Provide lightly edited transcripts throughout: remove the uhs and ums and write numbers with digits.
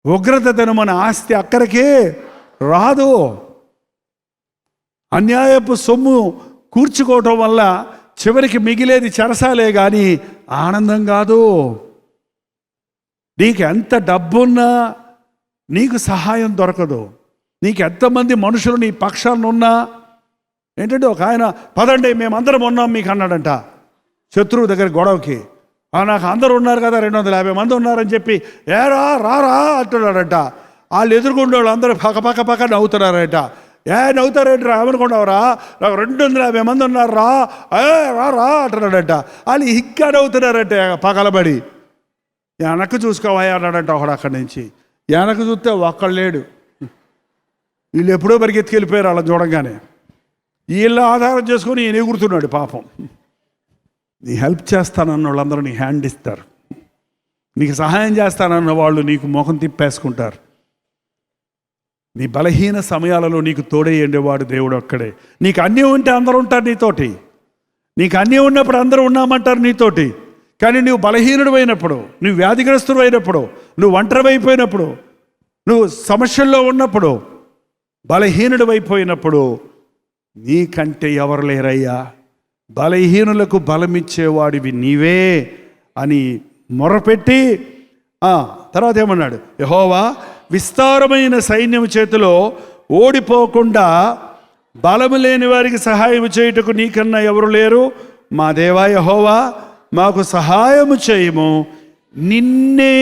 ఉగ్రతను మన ఆస్తి అక్కడికే రాదు. అన్యాయపు సొమ్ము కూర్చుకోవటం వల్ల చివరికి మిగిలేది చెరసాలే కానీ ఆనందం కాదు. నీకు ఎంత డబ్బున్నా నీకు సహాయం దొరకదు. నీకు ఎంతమంది మనుషులు నీ పక్షాలను ఉన్నా ఏంటంటే, ఒక ఆయన పదండి మేమందరం ఉన్నాం మీకు అన్నాడంట శత్రువు దగ్గర గొడవకి. నాకు అందరూ ఉన్నారు కదా 250 మంది ఉన్నారని చెప్పి ఏరా రారా అంటున్నాడంట. వాళ్ళు ఎదుర్కొండే వాళ్ళు అందరూ పక్క నవ్వుతున్నారంట. నవ్వుతారేంటి ఏమనుకున్నావురా, నాకు 250 మంది ఉన్నారు రా రా అంటున్నాడంట. వాళ్ళు ఇంకా నవ్వుతున్నారంటే పగలబడి. వెనక్కి చూసుకోవా అన్నాడంట ఒకడు. అక్కడి నుంచి వెనక్కి చూస్తే ఒక్కడు లేడు. వీళ్ళు ఎప్పుడో పరిగెత్తుకెళ్ళిపోయారు వాళ్ళని చూడంగానే. వీళ్ళ ఆధారం చేసుకొని ఈయన ఎగురుతున్నాడు పాపం. నీ హెల్ప్ చేస్తానన్న వాళ్ళందరూ నీ హ్యాండ్ ఇస్తారు. నీకు సహాయం చేస్తానన్న వాళ్ళు నీకు ముఖం తిప్పేసుకుంటారు. నీ బలహీన సమయాలలో నీకు తోడేయండేవాడు దేవుడు ఒక్కడే. నీకు అన్నీ ఉంటే అందరూ ఉంటారు నీతోటి. నీకు అన్నీ ఉన్నప్పుడు అందరూ ఉన్నామంటారు నీతోటి. కానీ నువ్వు బలహీనుడు అయినప్పుడు, నువ్వు వ్యాధిగ్రస్తుడు అయినప్పుడు, నువ్వు ఒంటరి అయిపోయినప్పుడు, నువ్వు సమస్యల్లో ఉన్నప్పుడు, బలహీనుడు అయిపోయినప్పుడు నీకంటే ఎవరు లేరయ్యా, బలహీనులకు బలమిచ్చేవాడివి నీవే అని మొరపెట్టి తర్వాత ఏమన్నాడు, యెహోవా విస్తారమైన సైన్యం చేతిలో ఓడిపోకుండా బలము లేని వారికి సహాయం చేయుటకు నీకన్నా ఎవరు లేరు. మా దేవా యెహోవా మాకు సహాయము చేయము. నిన్నే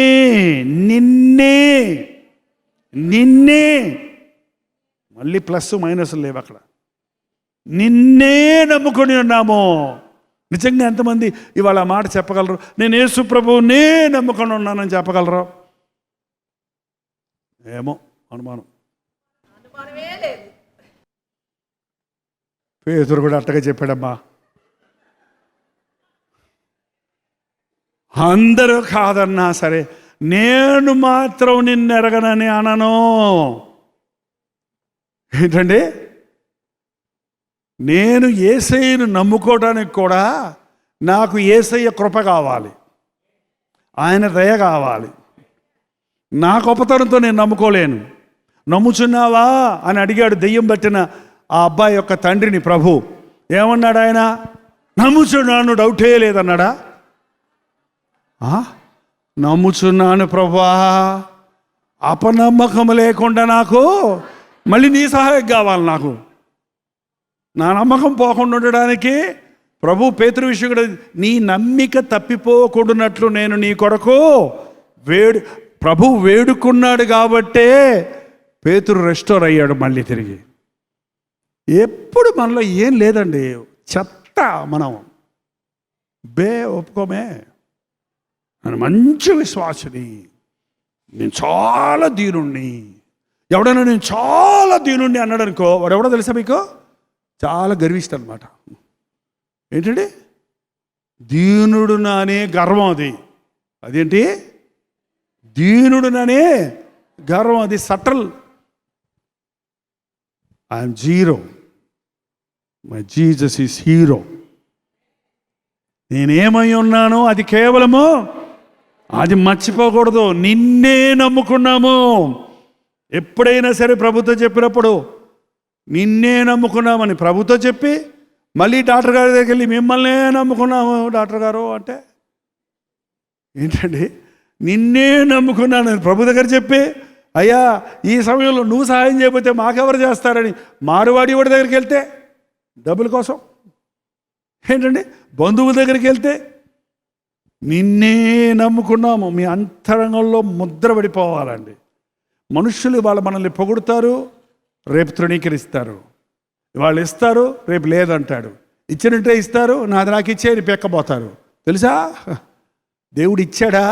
నిన్నే నిన్నే మళ్ళీ ప్లస్ మైనస్ లేవు అక్కడ. నిన్నే నమ్ముకొని ఉన్నాము. నిజంగా ఎంతమంది ఇవాళ ఆ మాట చెప్పగలరు? నేను యేసు ప్రభువునే నమ్ముకొని ఉన్నానని చెప్పగలరు? ఏమో అనుమానం. పేతురు కూడా అట్టగా చెప్పాడమ్మా. అందరూ కాదన్నా సరే నేను మాత్రం నిన్ను ఎరగనని అనను. ఏంటండి, నేను యేసయ్యను నమ్ముకోవడానికి కూడా నాకు యేసయ్య కృప కావాలి, ఆయన దయ కావాలి. నా గొప్పతనంతో నేను నమ్ముకోలేను. నమ్ముచున్నావా అని అడిగాడు దెయ్యం పట్టిన ఆ అబ్బాయి యొక్క తండ్రిని ప్రభు. ఏమన్నాడు ఆయన? నమ్ముచున్నాను, డౌటే లేదన్నాడా? నమ్ముచున్నాను ప్రభా, అపనమ్మకం లేకుండా నాకు మళ్ళీ నీ సహాయం కావాలి. నాకు నా నమ్మకం పోకుండా ఉండడానికి ప్రభు పేతురు విషయం కూడా, నీ నమ్మిక తప్పిపోకూడనట్లు నేను నీ కొరకు ప్రభు వేడుకున్నాడు కాబట్టే పేతురు రెస్టోర్ అయ్యాడు మళ్ళీ తిరిగి. ఎప్పుడు మనలో ఏం లేదండి, చెత్త. మనం ఒప్పుకోమే. నేను మంచి విశ్వాసిని, నేను చాలా దీనుణ్ణి. ఎవడైనా నేను చాలా దీనుణ్ణి అన్నాడు అనుకో, వాడు ఎవడో తెలుసా మీకు? చాలా గర్విష్ట అనమాట. ఏంటండి? దీనుడుననే గర్వం. అదేంటి? దీనుడుననే గర్వం. అది subtle. I'm zero, my Jesus is hero. నేనేమై ఉన్నానో అది కేవలము అది మర్చిపోకూడదు. నిన్నే నమ్ముకున్నాము. ఎప్పుడైనా సరే ప్రభుతో చెప్పినప్పుడు నిన్నే నమ్ముకున్నామని ప్రభుతో చెప్పి మళ్ళీ డాక్టర్ గారి దగ్గరికి వెళ్ళి మిమ్మల్నే నమ్ముకున్నాము డాక్టర్ గారు అంటే ఏంటండి? నిన్నే నమ్ముకున్నాను ప్రభు దగ్గర చెప్పి, అయ్యా ఈ సమయంలో నువ్వు సహాయం చేయకపోతే మాకెవరు చేస్తారని మారువాడి వాడి దగ్గరికి వెళ్తే డబ్బుల కోసం, ఏంటండి బంధువుల దగ్గరికి వెళ్తే నిన్నే నమ్ముకున్నాము. మీ అంతరంగంలో ముద్ర పడిపోవాలండి. మనుషులు వాళ్ళు మనల్ని పొగుడుతారు, రేపు తృణీకరిస్తారు. వాళ్ళు ఇస్తారు, రేపు లేదంటాడు. ఇచ్చినట్టే ఇస్తారు, నాది నాకు ఇచ్చేది పెక్కబోతారు. తెలుసా? దేవుడు ఇచ్చాడా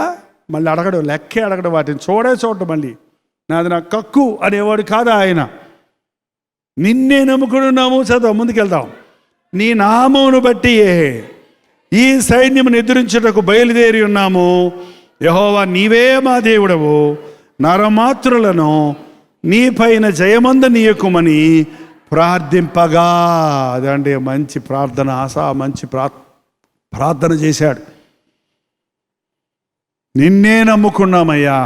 మళ్ళీ అడగడు, లెక్కే అడగడు. వాటిని చూడటం మళ్ళీ నాది నాకు కక్కు అనేవాడు కాదా ఆయన. నిన్నే నమ్ముకున్నాము. చదువు, ముందుకెళ్దాం. నీ నామమును బట్టి ఈ సైన్యమును ఎదిరించుటకు బయలుదేరి ఉన్నాము. యెహోవా నీవే మా దేవుడవు, నరమాత్రులను నీ పైన జయమందనీయకుమని ప్రార్థింపగా. అదండి మంచి ప్రార్థన. మంచి ప్రార్థన చేశాడు. నిన్నే నమ్ముకున్నామయ్యా,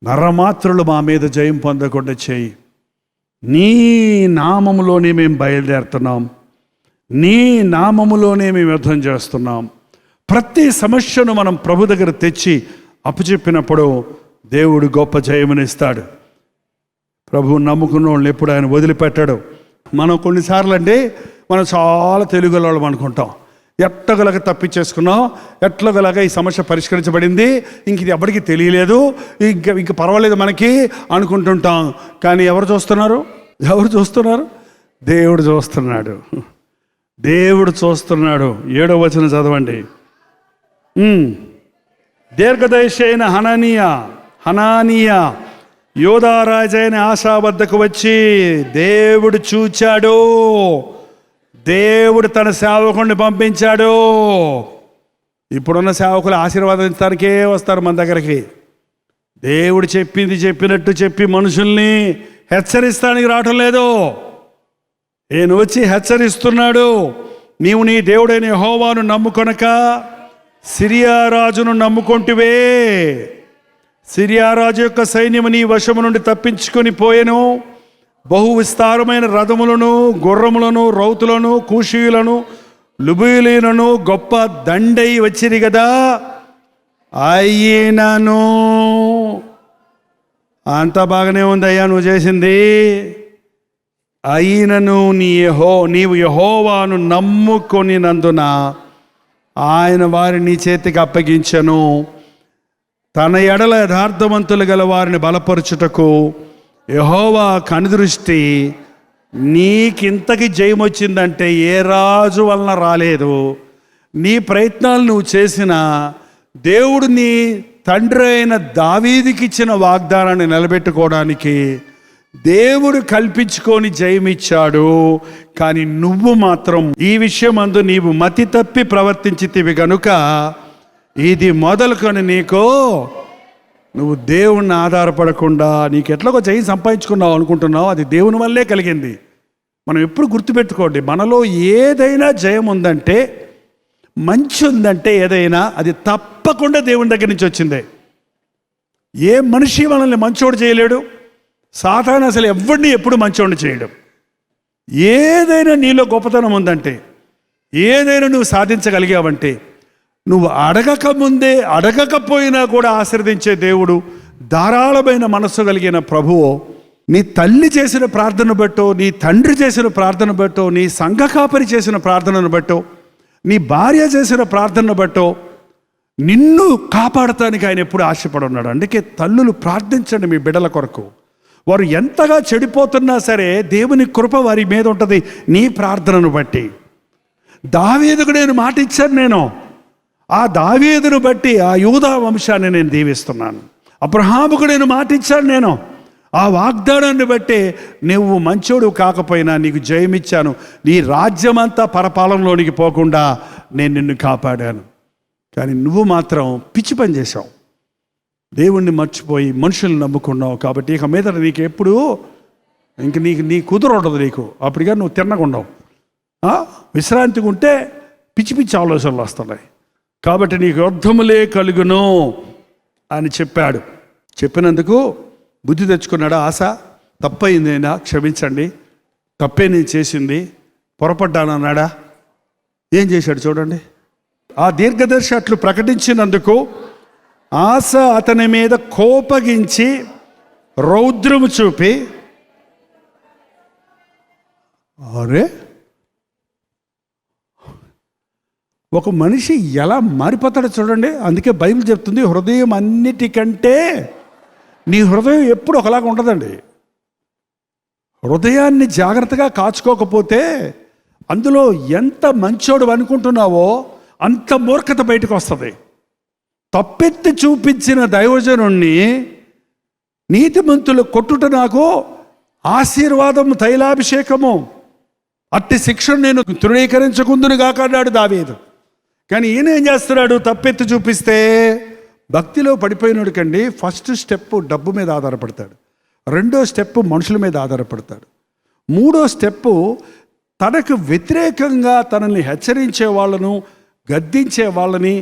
నరమాత్రులు మా మీద జయం పొందకుండా చేయి. నీ నామములోనే మేము బయలుదేరుతున్నాం, నీ నామములోనే మేము యుద్ధం చేస్తున్నాం. ప్రతి సమస్యను మనం ప్రభు దగ్గర తెచ్చి అప్పచెప్పినప్పుడు దేవుడు గొప్ప జయమునిస్తాడు. ప్రభువు నమ్ముకున్న వాళ్ళని ఎప్పుడు ఆయన వదిలిపెట్టాడు. మనం కొన్నిసార్లు మనం చాలా తెలుగులో అనుకుంటాం, ఎట్టగలగా తప్పించేసుకున్నాం, ఎట్లాగలాగా ఈ సమస్య పరిష్కరించబడింది, ఇంక ఇది ఎవరికి తెలియలేదు, ఇంక పర్వాలేదు మనకి అనుకుంటుంటాం. కానీ ఎవరు చూస్తున్నారు? దేవుడు చూస్తున్నాడు. దేవుడు చూస్తున్నాడు. 7వ వచనం చదవండి. దీర్ఘదర్శి అయిన హనానియా యోధారాజైన ఆశా వద్దకు వచ్చి దేవుడు చూచాడు, దేవుడు తన సేవకుడిని పంపించాడు. ఇప్పుడున్న సేవకులు ఆశీర్వాదించడానికే వస్తారు మన దగ్గరికి. దేవుడు చెప్పింది చెప్పినట్టు చెప్పి మనుషుల్ని హెచ్చరిస్తానికి రావటం లేదు. ఈయన వచ్చి హెచ్చరిస్తున్నాడు. నీవు నీ దేవుడైన యెహోవాను నమ్ముకొనక సిరియా రాజును నమ్ముకొంటివే. సిరియా రాజు యొక్క సైన్యము నీ వశము నుండి తప్పించుకొని పోయెను. బహు విస్తారమైన రథములను, గుర్రములను, రౌతులను, కూషీయులను, లుబీయులను గొప్ప దండై వచ్చిరి కదా. అయినను అంతా బాగానే ఉంది అయ్యా నువ్వు చేసింది. అయినను నీవు యెహోవాను నమ్ముకొనినందున ఆయన వారిని నీ చేతికి అప్పగించెను. తన ఎడల యథార్థవంతులు గల వారిని బలపరచుటకు యెహోవా కనుదృష్టి నీకింతకి జయం వచ్చిందంటే ఏ రాజు వలన రాలేదు. నీ ప్రయత్నాలు నువ్వు చేసినా దేవుడు నీ తండ్రి అయిన దావీదుకి ఇచ్చిన వాగ్దానాన్ని నిలబెట్టుకోవడానికి దేవుడు కల్పించుకొని జయమిచ్చాడు. కానీ నువ్వు మాత్రం ఈ విషయం అందు నీవు మతి తప్పి ప్రవర్తించితివి గనుక ఇది మొదలుకొని నువ్వు దేవుణ్ణి ఆధారపడకుండా నీకు ఎట్లాగో జయం సంపాదించుకున్నావు అనుకుంటున్నావు, అది దేవుని వల్లే కలిగింది. మనం ఎప్పుడు గుర్తుపెట్టుకోండి, మనలో ఏదైనా జయం ఉందంటే, మంచి ఉందంటే ఏదైనా అది తప్పకుండా దేవుని దగ్గర నుంచి వచ్చిందే. ఏ మనిషి మనల్ని మంచోడు చేయలేడు. సాతాను అసలు ఎవరిని ఎప్పుడు మంచోడిని చేయడం. ఏదైనా నీలో గొప్పతనం ఉందంటే, ఏదైనా నువ్వు సాధించగలిగావంటే, నువ్వు అడగకముందే అడగకపోయినా కూడా ఆశీర్వదించే దేవుడు, ధారాళమైన మనస్సు కలిగిన ప్రభువు నీ తల్లి చేసిన ప్రార్థన బట్టో, నీ తండ్రి చేసిన ప్రార్థన బట్టో, నీ సంఘ కాపరి చేసిన ప్రార్థనను బట్టో, నీ భార్య చేసిన ప్రార్థనను బట్టో నిన్ను కాపాడటానికి ఆయన ఎప్పుడు ఆశపడి ఉన్నాడు. అందుకే తల్లులు ప్రార్థించండి మీ బిడ్డల కొరకు. వారు ఎంతగా చెడిపోతున్నా సరే దేవుని కృప వారి మీద ఉంటుంది నీ ప్రార్థనను బట్టి. దావీదుకు నేను మాట ఇచ్చాను, నేను ఆ దావీదును బట్టి ఆ యూదా వంశాన్ని నేను దీవిస్తున్నాను. అబ్రహాముకు నేను మాట ఇచ్చాను, నేను ఆ వాగ్దానాన్ని బట్టి నువ్వు మంచోడు కాకపోయినా నీకు జయమిచ్చాను. నీ రాజ్యమంతా పరపాలనలోనికి పోకుండా నేను నిన్ను కాపాడాను. కానీ నువ్వు మాత్రం పిచ్చి పని చేశావు, దేవుణ్ణి మర్చిపోయి మనుషుల్ని నమ్ముకున్నావు. కాబట్టి ఇక మీద నీకు ఎప్పుడు నీ కుదురు ఉండదు నీకు. అప్పటిగా నువ్వు తిన్నకుండవు, విశ్రాంతిగా ఉంటే పిచ్చి పిచ్చి ఆలోచనలు వస్తున్నాయి. కాబట్టి నీకు యుద్ధములే కలుగును అని చెప్పాడు. చెప్పినందుకు బుద్ధి తెచ్చుకున్నాడు. ఆశ తప్పైందైనా క్షమించండి, తప్పే నేను చేసింది, పొరపడ్డానన్నాడా? ఏం చేశాడు చూడండి. ఆ దీర్ఘదర్శి అట్లు ప్రకటించినందుకు ఆశ అతని మీద కోపగించి రౌద్రము చూపి, అరే ఒక మనిషి ఎలా మారిపోతాడో చూడండి. అందుకే బైబిల్ చెప్తుంది, హృదయం అన్నిటికంటే నీ హృదయం ఎప్పుడు ఒకలాగా ఉండదండి. హృదయాన్ని జాగ్రత్తగా కాచుకోకపోతే అందులో ఎంత మంచోడు అనుకుంటున్నావో అంత మూర్ఖత బయటకు వస్తుంది. తప్పెత్తి చూపించిన దైవజనుణ్ణి నీతిమంతులు కొట్టుట నాకు ఆశీర్వాదము, తైలాభిషేకము, అట్టి శిక్షను నేను తృణీకరించకుందును గాక అన్నాడు దావీదు. కానీ ఈయన ఏం చేస్తున్నాడు? తప్పెత్తి చూపిస్తే భక్తిలో పడిపోయినాడు కండి. ఫస్ట్ స్టెప్ డబ్బు మీద ఆధారపడతాడు, రెండో స్టెప్ మనుషుల మీద ఆధారపడతాడు, మూడో స్టెప్ తనకు వ్యతిరేకంగా తనని హెచ్చరించే వాళ్ళను, గద్దించే వాళ్ళని,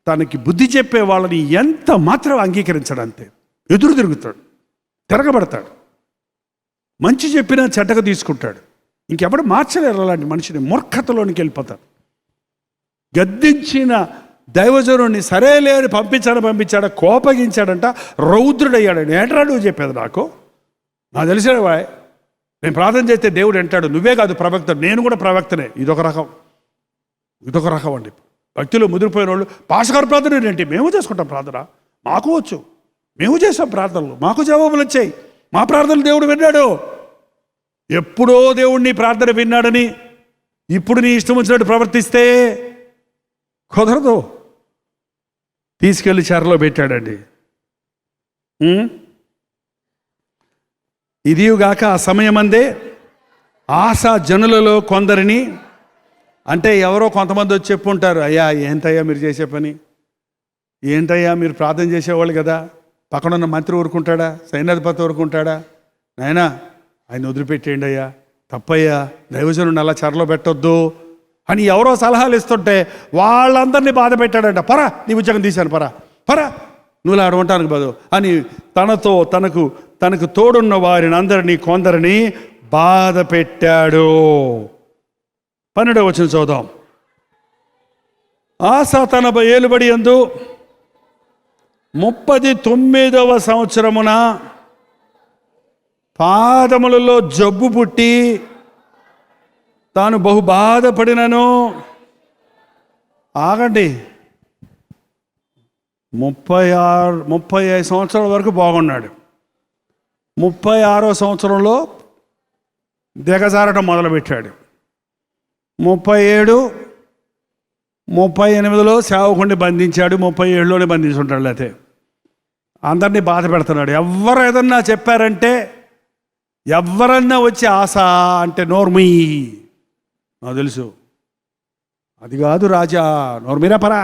తనకి బుద్ధి చెప్పే వాళ్ళని ఎంత మాత్రం అంగీకరించడంతే. ఎదురు తిరుగుతాడు, తిరగబడతాడు, మంచి చెప్పినా చెడ్డగా తీసుకుంటాడు. ఇంకెప్పుడు మార్చలేరు అలాంటి మనిషిని. మూర్ఖతలోనికి వెళ్ళిపోతాడు. గద్దించిన దైవజనుడిని సరేలే అని పంపించాడా, కోపగించాడంట, రౌద్రుడయ్యాడు. ఏంట్రా నువ్వు చెప్పేది నాకు తెలిసిన వాయ్, నేను ప్రార్థన చేస్తే దేవుడు అంటాడు, నువ్వే కాదు ప్రవక్త, నేను కూడా ప్రవక్తనే. ఇదొక రకం అండి. భక్తిలో ముదిరిపోయిన వాళ్ళు పాస్టర్ ప్రార్థన ఏంటి, మేము చేసుకుంటాం ప్రార్థన, మాకు వచ్చు, మేము చేసాం ప్రార్థనలు, మాకు జవాబులు వచ్చాయి, మా ప్రార్థనలు దేవుడు విన్నాడు. ఎప్పుడో దేవుడిని ప్రార్థన విన్నాడని ఇప్పుడు నీ ఇష్టం వచ్చినట్టు ప్రవర్తిస్తే కుదరదు. తీసుకెళ్ళి చెరలో పెట్టాడండి. ఇదిగాక ఆ సమయమందే ఆశా జనులలో కొందరిని, అంటే ఎవరో కొంతమంది వచ్చి చెప్పుంటారు, అయ్యా ఏంటయ్యా మీరు చేసే పని, ఏంటయ్యా మీరు ప్రార్థన చేసేవాళ్ళు కదా, పక్కనున్న మంత్రి ఊరుకుంటాడా, సైన్యాధిపతి ఊరుకుంటాడా, నాయనా ఆయన వదిలిపెట్టేయండి అయ్యా, తప్పయ్యా, దైవజనుడిని అలా చెరలో పెట్టొద్దు అని ఎవరో సలహాలు ఇస్తుంటే వాళ్ళందరినీ బాధ పెట్టాడంట. పరా నీ ఉద్యోగం తీశాను, పరా నువ్వు ఆడ ఉంటానికి బదు అని తనకు తోడున్న వారిని అందరినీ కొందరిని బాధ పెట్టాడు. 12వ వచనం చదువుదాం. ఆసా తన ఏలుబడి యందు 39వ సంవత్సరమున పాదములలో జబ్బు పుట్టి తాను బహు బాధపడినను. ఆగండి, 35 సంవత్సరాల వరకు బాగున్నాడు. 36వ సంవత్సరంలో దిగజారటం మొదలుపెట్టాడు. 37, 38లో సేవకుడిని బంధించాడు, 37లోనే బంధించుంటాడు. లేకపోతే అందరినీ బాధ పెడుతున్నాడు. ఎవరు ఏదన్నా చెప్పారంటే, ఎవరన్నా వచ్చి ఆశ అంటే నోర్మీ, నాకు తెలుసు అది కాదు రాజా, నోర్మీరా పరా,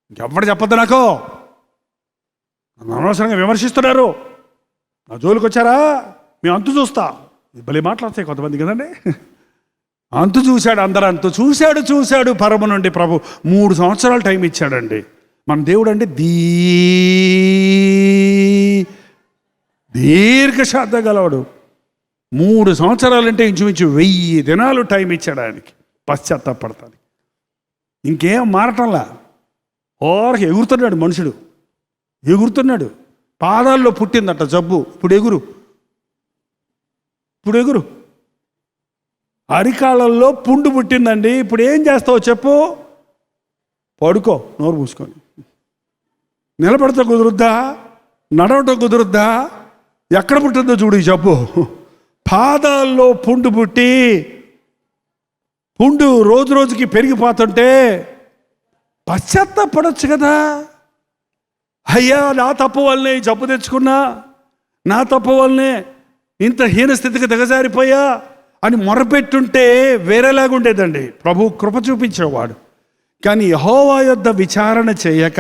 ఇంకెవ్వడు చెప్పొద్దు, నాకు అనవసరంగా విమర్శిస్తున్నారు, నా జోలికి వచ్చారా, మేము అంతు చూస్తా. భలే మాట్లాడతాయి కొంతమంది కదండి. అంతు చూశాడు, అందరూ అంతు చూశాడు. పరమ నుండి ప్రభు 3 సంవత్సరాలు టైం ఇచ్చాడండి. మన దేవుడు అంటే దీర్ఘశాంత గలవాడు. 3 సంవత్సరాలంటే ఇంచుమించు 1000 దినాలు టైం ఇచ్చాడు ఆయనకి పశ్చాత్తాపడతానికి. ఇంకేం మారటంలా, ఓరకి ఎగురుతున్నాడు మనుషుడు, ఎగురుతున్నాడు. పాదాల్లో పుట్టిందట జబ్బు, ఇప్పుడు ఎగురు. అరికాళ్ళల్లో పుండు పుట్టిందండి, ఇప్పుడు ఏం చేస్తావు చెప్పు, పడుకో నోరు మూసుకొని. నిలబడతా కుదురుద్దా, నడవటం కుదురుద్దా, ఎక్కడ పుట్టిందో చూడు ఈ జబ్బు. పాదాల్లో పుండు పుట్టి, పుండు రోజు రోజుకి పెరిగిపోతుంటే పశ్చాత్తాపడొచ్చు కదా. అయ్యా నా తప్పు వల్లనే ఈ జబ్బు తెచ్చుకున్నా, నా తప్పు వల్లనే ఇంత హీనస్థితికి దిగజారిపోయా అని మొరపెట్టుంటే వేరేలాగుండేదండి. ప్రభు కృప చూపించేవాడు. కానీ యెహోవా యొద్ద విచారణ చేయక,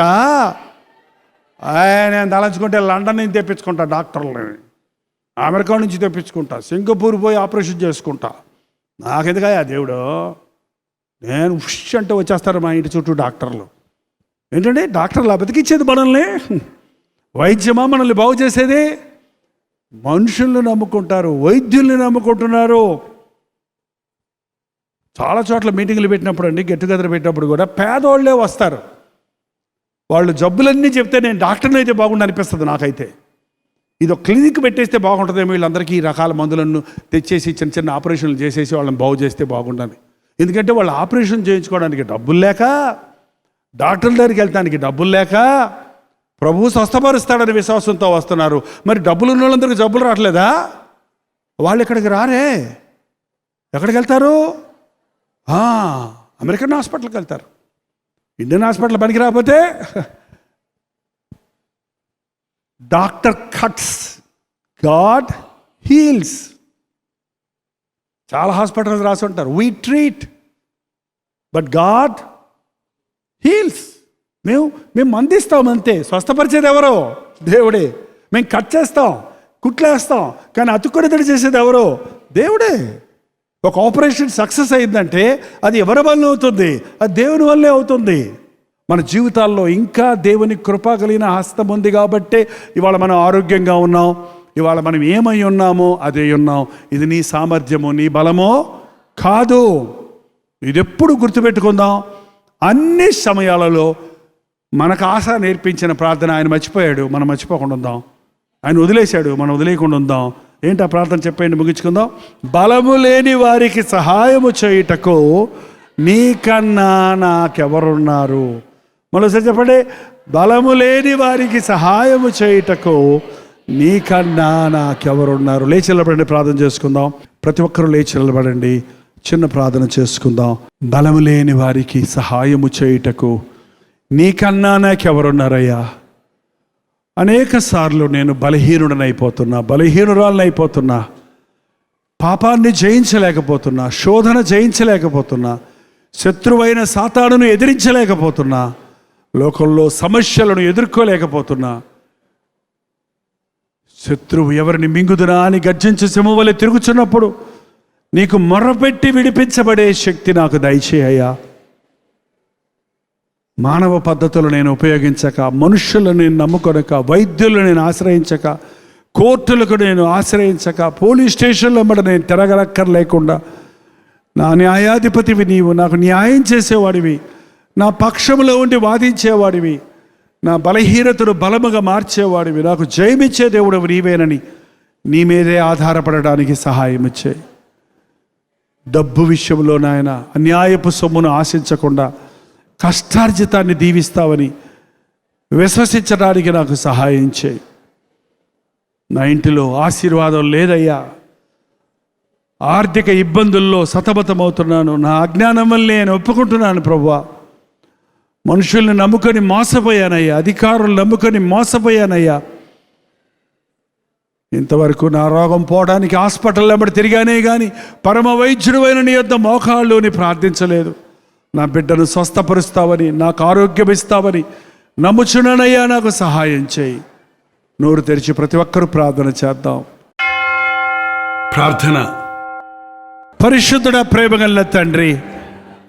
నేను తలంచుకుంటే లండన్ నుంచి తెప్పించుకుంటా, డాక్టర్లని అమెరికా నుంచి తెప్పించుకుంటా, సింగపూర్ పోయి ఆపరేషన్ చేసుకుంటా, నాకెందుకయ్యా దేవుడు, నేను ఉష్ అంటే వచ్చేస్తారు మా ఇంటి చుట్టూ డాక్టర్లు. ఏంటంటే డాక్టర్లు బతికిచ్చేది మనల్ని, వైద్యమా మనల్ని బాగు చేసేది? మనుషుల్ని నమ్ముకుంటారు, వైద్యుల్ని నమ్ముకుంటున్నారు. చాలా చోట్ల మీటింగ్లు పెట్టినప్పుడు అండి, గెట్ టుగెదర్ పెట్టినప్పుడు కూడా పేదోళ్ళే వస్తారు. వాళ్ళు జబ్బులన్నీ చెప్తే నేను డాక్టర్ని అయితే బాగుండి అనిపిస్తుంది నాకైతే. ఇది ఒక క్లినిక్ పెట్టేస్తే బాగుంటుందేమో, వీళ్ళందరికీ ఈ రకాల మందులను తెచ్చేసి చిన్న చిన్న ఆపరేషన్లు చేసేసి వాళ్ళని బాగు చేస్తే బాగుంటుంది. ఎందుకంటే వాళ్ళు ఆపరేషన్ చేయించుకోవడానికి డబ్బులు లేక, డాక్టర్ల దగ్గరికి వెళ్తానికి డబ్బులు లేక, ప్రభువు స్వస్థపరుస్తాడని విశ్వాసంతో వస్తున్నారు. మరి డబ్బులు ఉన్న వాళ్ళందరికీ జబ్బులు రావట్లేదా? వాళ్ళు ఇక్కడికి రారే, ఎక్కడికి వెళ్తారు? అమెరికన్ హాస్పిటల్కి వెళ్తారు. ఇండియన్ హాస్పిటల్ పనికి రాకపోతే డాక్టర్ కట్స్, గాడ్ హీల్స్. చాలా హాస్పిటల్స్ రాసి ఉంటారు, we treat but God heels. మేము మందిస్తాం అంతే, స్వస్థపరిచేది ఎవరో? దేవుడే. మేము కట్ చేస్తాం, కుట్లేస్తాం, కానీ అతుక్కునేది చేసేది ఎవరో? దేవుడే. ఒక ఆపరేషన్ సక్సెస్ అయిందంటే అది ఎవరి వల్ల అవుతుంది? అది దేవుని వల్లే అవుతుంది. మన జీవితాల్లో ఇంకా దేవుని కృప కలిగిన హస్తం ఉంది కాబట్టే ఇవాళ మనం ఆరోగ్యంగా ఉన్నాం. ఇవాళ మనం ఏమై ఉన్నామో అదే ఉన్నాం. ఇది నీ సామర్థ్యమో నీ బలమో కాదు. ఇది ఎప్పుడు గుర్తుపెట్టుకుందాం. అన్ని సమయాలలో మనకు ఆశ నేర్పించిన ప్రార్థన ఆయన మర్చిపోయాడు, మనం మర్చిపోకుండా ఉందాం. ఆయన వదిలేశాడు, మనం వదిలేయకుండా ఉందాం. ఏంటి ఆ ప్రార్థన చెప్పండి, ముగించుకుందాం. బలము లేని వారికి సహాయము చేయుటకు నీకన్నా నాకెవరున్నారు? మరోసారి చెప్పండి. బలము లేని వారికి సహాయము చేయుటకు నీకన్నా నాకెవరున్నారు? లేచి నిలబడండి, ప్రార్థన చేసుకుందాం. ప్రతి ఒక్కరూ లేచి నిలబడండి, చిన్న ప్రార్థన చేసుకుందాం. బలము లేని వారికి సహాయము చేయుటకు నీకన్నా నాకెవరున్నారయ్యా? అనేక సార్లు నేను బలహీనురాలనైపోతున్నా, పాపాన్ని జయించలేకపోతున్నా, శోధన జయించలేకపోతున్నా, శత్రువైన సాతానును ఎదిరించలేకపోతున్నా, లోకంలో సమస్యలను ఎదుర్కోలేకపోతున్నా. శత్రువు ఎవరిని మింగుదునా అని గర్జించే సింహం వలె తిరుగుచున్నప్పుడు నీకు మొర్రపెట్టి విడిపించబడే శక్తి నాకు దయచేయ్యా. మానవ పద్ధతులు నేను ఉపయోగించక, మనుషులను నేను నమ్ముకొనక, వైద్యులను నేను ఆశ్రయించక, కోర్టులకు నేను ఆశ్రయించక, పోలీస్ స్టేషన్లో నేను తిరగలక్కర్లేకుండా నా న్యాయాధిపతివి నీవు, నాకు న్యాయం చేసేవాడివి, నా పక్షంలో ఉండి వాదించేవాడివి, నా బలహీనతను బలముగా మార్చేవాడివి, నాకు జయమిచ్చే దేవుడు నీవేనని నీ మీదే ఆధారపడడానికి సహాయం ఇచ్చే. డబ్బు విషయంలో నాయన అన్యాయపు సొమ్మును ఆశించకుండా కష్టార్జితాన్ని దీవిస్తావని విశ్వసించడానికి నాకు సహాయం చేయి. నా ఇంటిలో ఆశీర్వాదం లేదయ్యా, ఆర్థిక ఇబ్బందుల్లో సతమతమవుతున్నాను, నా అజ్ఞానం వల్లే నేను ఒప్పుకుంటున్నాను ప్రభువా. మనుషుల్ని నమ్ముకొని మోసపోయానయ్యా, అధికారులు నమ్ముకొని మోసపోయానయ్యా. ఇంతవరకు నా రోగం పోవడానికి హాస్పిటల్ వెంబడి తిరిగానే కానీ పరమ వైద్యుడైన నీ యొద్ద మోకాళ్ళుని ప్రార్థించలేదు. నా బిడ్డను స్వస్థపరుస్తావని, నాకు ఆరోగ్యం ఇస్తావని నమ్ముచున్నానయ్యా, నాకు సహాయం చేయి. నోరు తెరిచి ప్రతి ఒక్కరూ ప్రార్థన చేద్దాం. ప్రార్థన. పరిశుద్ధుడా, ప్రేమగల తండ్రి,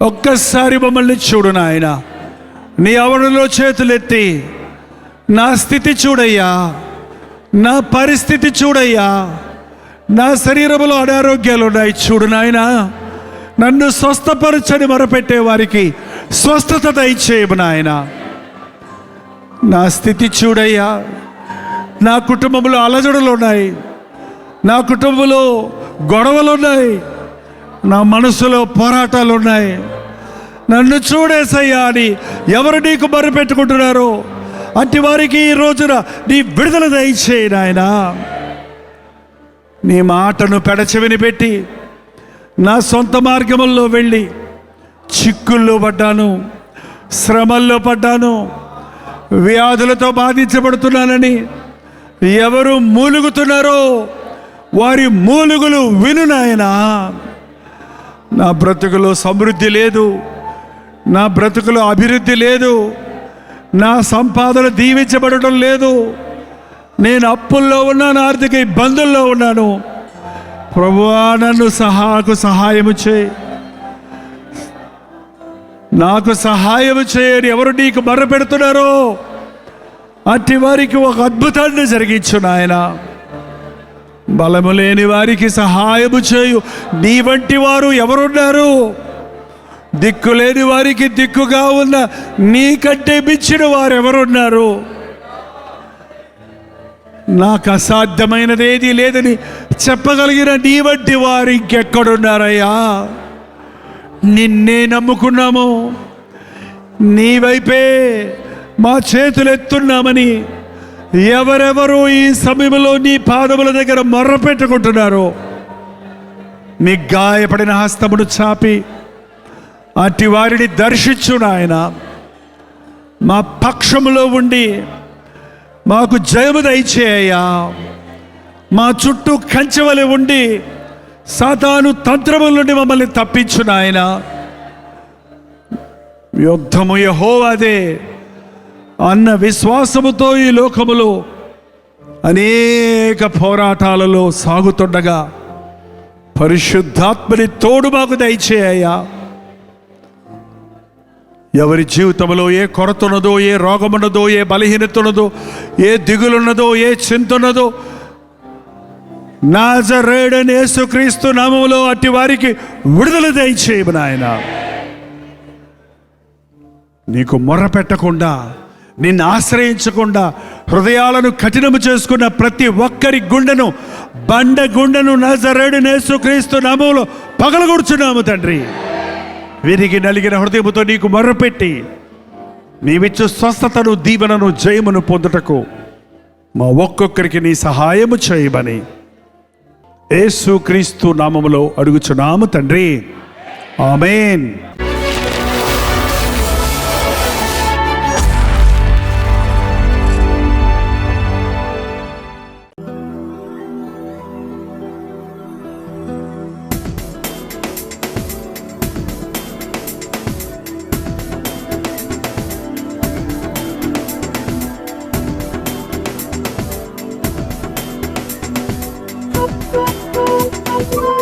ఒక్కసారి మమ్మల్ని చూడు నాయన. నీ ఆవరణలో చేతులెత్తి నా స్థితి చూడయ్యా, నా పరిస్థితి చూడయ్యా, నా శరీరంలో అనారోగ్యాలు ఉన్నాయి చూడు నాయన. నన్ను స్వస్థపరచని మొరపెట్టే వారికి స్వస్థత దయచేయము నాయన. నా స్థితి చూడయ్యా. నా కుటుంబంలో అలజడులు ఉన్నాయి, నా కుటుంబంలో గొడవలు ఉన్నాయి, నా మనసులో పోరాటాలు ఉన్నాయి. నన్ను చూడేసయ్యా అని ఎవరు నీకు మొరపెట్టుకుంటున్నారో అట్టి వారికి ఈ రోజున నీ విడుదల దయచేయి నాయనా. నీ మాటను పెడచెవిని పెట్టి నా సొంత మార్గముల్లో వెళ్ళి చిక్కుల్లో పడ్డాను, శ్రమల్లో పడ్డాను, వ్యాధులతో బాధించబడుతున్నానని ఎవరు మూలుగుతున్నారో వారి మూలుగులు విను నాయనా. నా బ్రతుకులో సమృద్ధి లేదు, నా బ్రతుకులో అభివృద్ధి లేదు, నా సంపాదన దీవించబడటం లేదు, నేను అప్పుల్లో ఉన్నాను, ఆర్థిక ఇబ్బందుల్లో ఉన్నాను. ప్రభువా, నన్ను సహాయము చేయి, నాకు సహాయము చేయని ఎవరు నీకు మొర్రపెడుతున్నారో అట్టి వారికి ఒక అద్భుతాన్ని జరిగించు నాయన. బలము లేని వారికి సహాయము చేయు. నీ వంటి వారు ఎవరున్నారు? దిక్కు లేని వారికి దిక్కుగా ఉన్న నీకంటే మించిన వారు ఎవరున్నారు? నాకు అసాధ్యమైనది ఏది లేదని చెప్పగలిగిన నీ వంటి వారు ఇంకెక్కడున్నారయ్యా? నిన్నే నమ్ముకున్నాము, నీ వైపే మా చేతులు ఎత్తున్నామని ఎవరెవరు ఈ సమయంలో నీ పాదముల దగ్గర మొర్ర పెట్టుకుంటున్నారో మీ గాయపడిన హస్తమును చాపి అట్టి వారిని దర్శించు నాయన. మా పక్షములో ఉండి మాకు జయము దయచేయ్యా. మా చుట్టూ కంచెవలె ఉండి సాతాను తంత్రముల నుండి మమ్మల్ని తప్పించు నాయన. యుద్ధము యెహోవాదే అన్న విశ్వాసముతో ఈ లోకములో అనేక పోరాటాలలో సాగుతుండగా పరిశుద్ధాత్మని తోడు మాకు దయచేయ్యా. ఎవరి జీవితంలో ఏ కొరత ఉన్నదో, ఏ రోగం ఉన్నదో, ఏ బలహీనత ఉన్నదో, ఏ దిగులున్నదో, ఏ చింత ఉన్నదో, నజరేయుడైన యేసుక్రీస్తు నామములో అట్టి వారికి విడుదల దయచేయము నాయన. నీకు మొర్ర పెట్టకుండా, నిన్ను ఆశ్రయించకుండా హృదయాలను కఠినము చేసుకున్న ప్రతి ఒక్కరి గుండెను, బండ గుండెను నజరేయుడైన యేసుక్రీస్తు నామములో పగలగొడుచున్నాము తండ్రి. విరిగి నలిగిన హృదయముతో నీకు మొర్రపెట్టి నీవిచ్చు స్వస్థతను, దీవెనను, జయమును పొందుటకు మా ఒక్కొక్కరికి నీ సహాయము చేయమని యేసుక్రీస్తు నామములో అడుగుచున్నాము తండ్రి. ఆమేన్. Thank you.